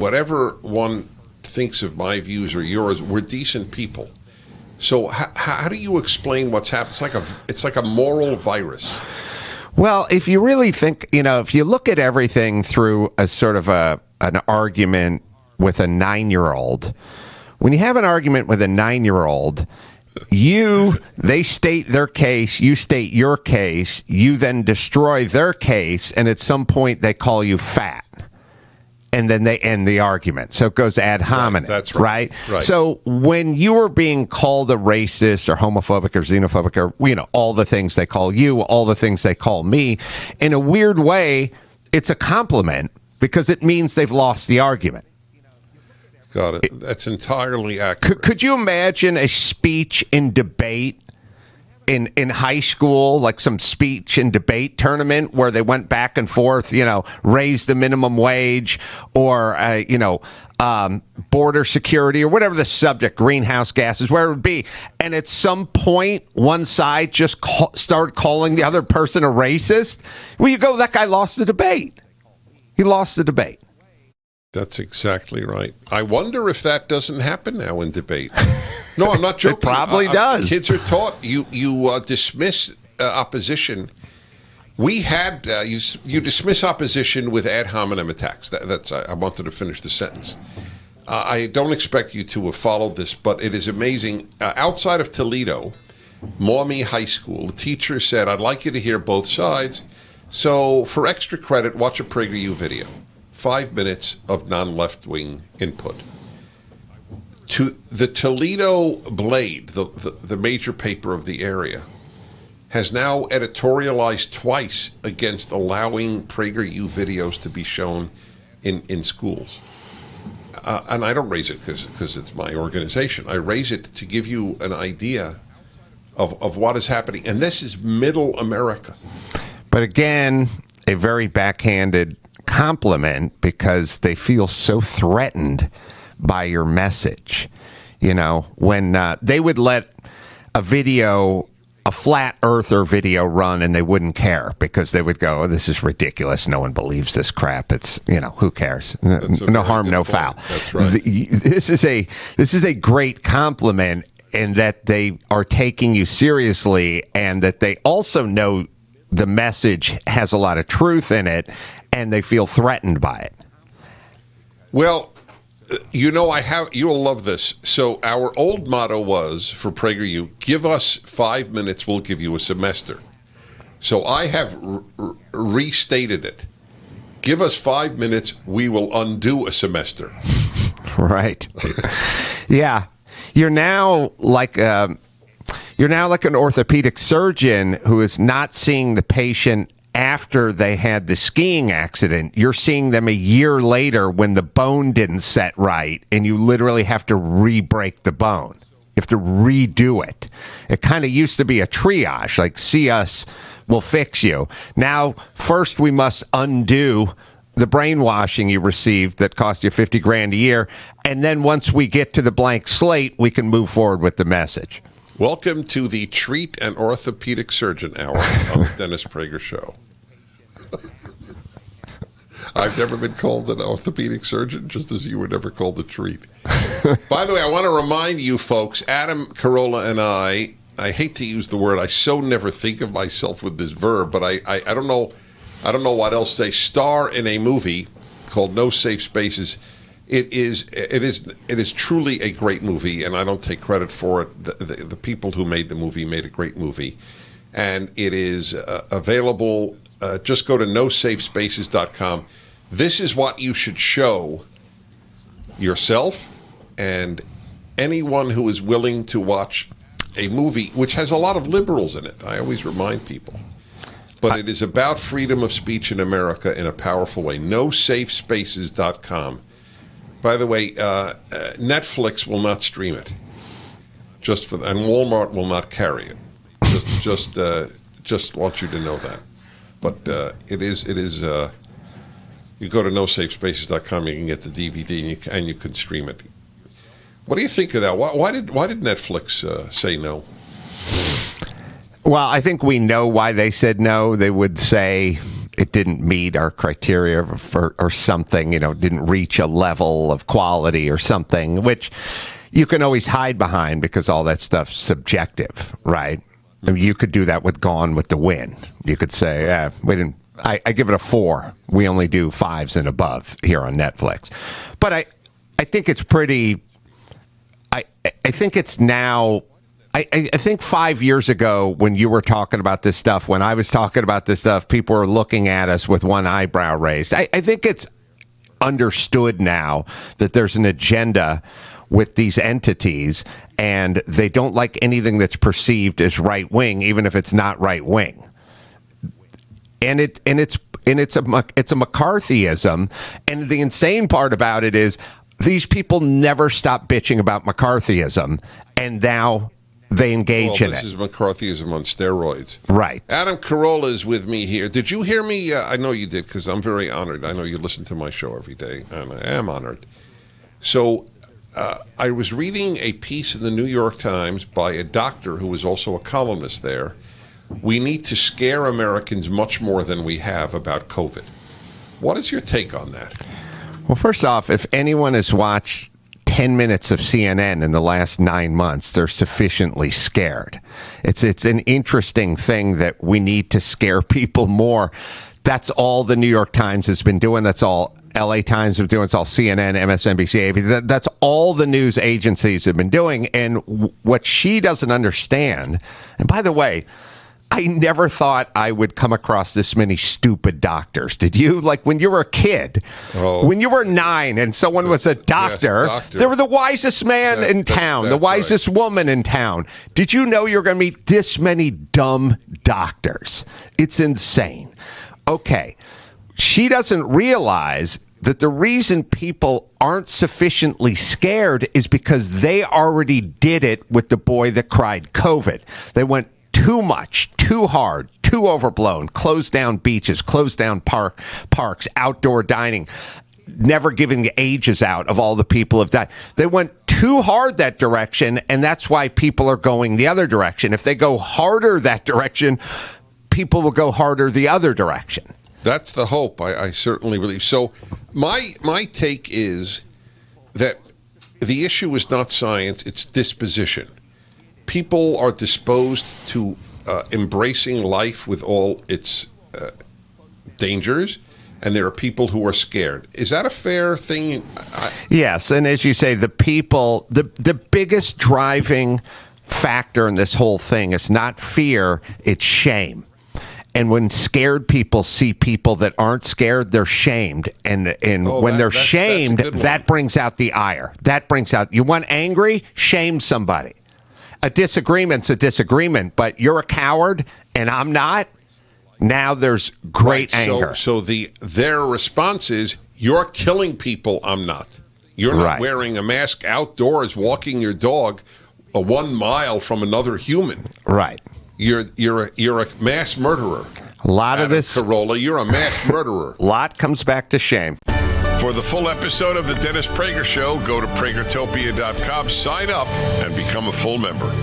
whatever one thinks of my views or yours, we're decent people. So how do you explain what's happened? It's like a moral virus. Well, if you really think, if you look at everything through a sort of an argument with a 9-year-old, when you have an argument with a 9-year-old, they state their case, you state your case, you then destroy their case, and at some point they call you fat. And then they end the argument. So it goes ad hominem. Right, that's right. Right? So when you are being called a racist or homophobic or xenophobic or, all the things they call you, all the things they call me, in a weird way, it's a compliment because it means they've lost the argument. Got it. That's entirely accurate. Could you imagine a speech in debate in high school, like some speech and debate tournament where they went back and forth, raise the minimum wage or, border security or whatever the subject, greenhouse gases, where it would be. And at some point, one side just start calling the other person a racist. Well, you go, that guy lost the debate. He lost the debate. That's exactly right. I wonder if that doesn't happen now in debate. No, I'm not joking. It probably does. Kids are taught you dismiss opposition. We had you dismiss opposition with ad hominem attacks. I wanted to finish the sentence. I don't expect you to have followed this, but it is amazing. Outside of Toledo, Maumee High School, the teacher said, "I'd like you to hear both sides. So for extra credit, watch a PragerU video. 5 minutes of non-left-wing input." To the Toledo Blade, the major paper of the area, has now editorialized twice against allowing PragerU videos to be shown in schools. And I don't raise it because it's my organization. I raise it to give you an idea of what is happening. And this is middle America. But again, a very backhanded compliment because they feel so threatened by your message. When they would let a flat earther video run and they wouldn't care because they would go, "Oh, this is ridiculous. No one believes this crap. It's, who cares? No harm, no foul." That's right. This is a great compliment in that they are taking you seriously and that they also know the message has a lot of truth in it and they feel threatened by it. Well, you'll love this. So our old motto was for PragerU, give us 5 minutes, we'll give you a semester. So I have restated it. Give us 5 minutes, we will undo a semester. Right. Yeah. You're now like an orthopedic surgeon who is not seeing the patient after they had the skiing accident. You're seeing them a year later when the bone didn't set right, and you literally have to re-break the bone. You have to redo it. It kind of used to be a triage, like, see us, we'll fix you. Now, first we must undo the brainwashing you received that cost you $50,000 a year, and then once we get to the blank slate, we can move forward with the message. Welcome to the Treat an Orthopedic Surgeon Hour on the Dennis Prager Show. I've never been called an orthopedic surgeon, just as you were never called a treat. By the way, I want to remind you folks, Adam Carolla and I hate to use the word, I so never think of myself with this verb, but I don't know what else to say. Star in a movie called No Safe Spaces. It is truly a great movie, and I don't take credit for it. The people who made the movie made a great movie, and it is available. Just go to nosafespaces.com. This is what you should show yourself and anyone who is willing to watch a movie which has a lot of liberals in it. I always remind people. But it is about freedom of speech in America in a powerful way. nosafespaces.com. By the way, Netflix will not stream it, and Walmart will not carry it. Just want you to know that. But it is. You go to nosafespaces.com, you can get the DVD, and you can stream it. What do you think of that? Why did Netflix say no? Well, I think we know why they said no. They would say it didn't meet our criteria or something, didn't reach a level of quality or something, which you can always hide behind because all that stuff's subjective, right? I mean, you could do that with Gone with the Wind. You could say, we didn't. I give it a 4. We only do 5s and above here on Netflix. But I think it's pretty. I think it's now. I think 5 years ago when you were talking about this stuff, when I was talking about this stuff, people were looking at us with one eyebrow raised. I think it's understood now that there's an agenda with these entities, and they don't like anything that's perceived as right wing, even if it's not right wing. And it's a McCarthyism, and the insane part about it is these people never stop bitching about McCarthyism, and now they engage in it. This is McCarthyism on steroids. Right. Adam Carolla is with me here. Did you hear me? I know you did, because I'm very honored. I know you listen to my show every day, and I am honored. So I was reading a piece in the New York Times by a doctor who was also a columnist there. We need to scare Americans much more than we have about COVID. What is your take on that? Well, first off, if anyone has watched 10 minutes of CNN in the last 9 months, they're sufficiently scared. It's an interesting thing that we need to scare people more. That's all the New York Times has been doing. That's all LA Times have been doing. It's all CNN, MSNBC, ABC. That's all the news agencies have been doing. And what she doesn't understand, and by the way, I never thought I would come across this many stupid doctors. Did you? Like when you were a kid, when you were 9 and someone was a doctor, they were the wisest man in town, the wisest woman in town. Did you know you're going to meet this many dumb doctors? It's insane. Okay. She doesn't realize that the reason people aren't sufficiently scared is because they already did it with the boy that cried COVID. They went too much, too hard, too overblown, closed down beaches, closed down parks, outdoor dining, never giving the ages out of all the people have died. They went too hard that direction, and that's why people are going the other direction. If they go harder that direction, people will go harder the other direction. That's the hope, I certainly believe. So my take is that the issue is not science, it's disposition. People are disposed to embracing life with all its dangers, and there are people who are scared. Is that a fair thing? Yes, and as you say, the people, the biggest driving factor in this whole thing is not fear, it's shame. And when scared people see people that aren't scared, they're shamed. And when they're shamed, that brings out the ire. That brings out, you want angry? Shame somebody. A disagreement's a disagreement, but you're a coward and I'm not. Now there's great anger. So their response is, you're killing people, I'm not. You're not wearing a mask outdoors, walking your dog 1 mile from another human. Right. You're a mass murderer. A lot of this, Carolla, you're a mass murderer. A lot comes back to shame. For the full episode of the Dennis Prager Show, go to pragertopia.com, sign up, and become a full member.